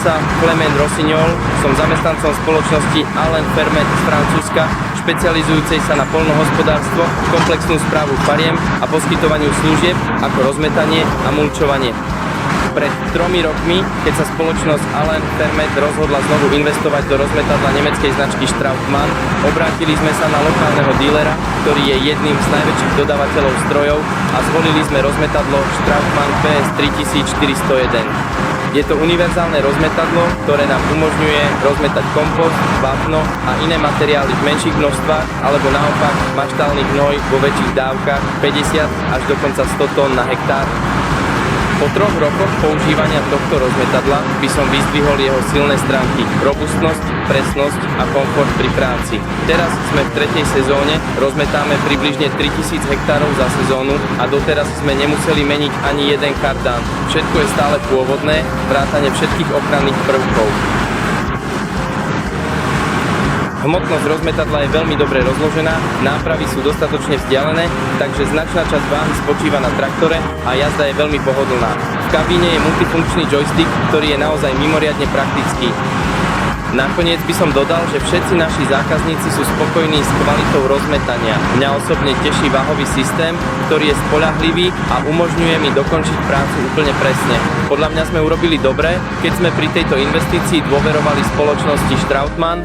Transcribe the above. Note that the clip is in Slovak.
sa Clement Rossignol, som zamestnancom spoločnosti Alain Fermet z Francúzska, špecializujúcej sa na poľnohospodárstvo, komplexnú správu fariem a poskytovaniu služieb ako rozmetanie a mulčovanie. Pred 3 rokmi, keď sa spoločnosť Alain Fermet rozhodla znovu investovať do rozmetadla nemeckej značky Strautmann, obrátili sme sa na lokálneho dílera, ktorý je jedným z najväčších dodávateľov strojov, a zvolili sme rozmetadlo Strautmann PS 3401. Je to univerzálne rozmetadlo, ktoré nám umožňuje rozmetať kompost, vápno a iné materiály v menších množstvách, alebo naopak maštálny hnoj vo väčších dávkach 50 až dokonca 100 tón na hektár. Po 3 rokoch používania tohto rozmetadla by som vyzdvihol jeho silné stránky: robustnosť, presnosť a komfort pri práci. Teraz sme v 3. sezóne, rozmetáme približne 3000 hektárov za sezónu a doteraz sme nemuseli meniť ani jeden kardán. Všetko je stále pôvodné, vrátane všetkých ochranných prvkov. Hmotnosť rozmetadla je veľmi dobre rozložená, nápravy sú dostatočne vzdialené, takže značná časť váhy spočíva na traktore a jazda je veľmi pohodlná. V kabíne je multifunkčný joystick, ktorý je naozaj mimoriadne praktický. Nakoniec by som dodal, že všetci naši zákazníci sú spokojní s kvalitou rozmetania. Mňa osobne teší váhový systém, ktorý je spoľahlivý a umožňuje mi dokončiť prácu úplne presne. Podľa mňa sme urobili dobre, keď sme pri tejto investícii dôverovali spoločnosti Strautmann,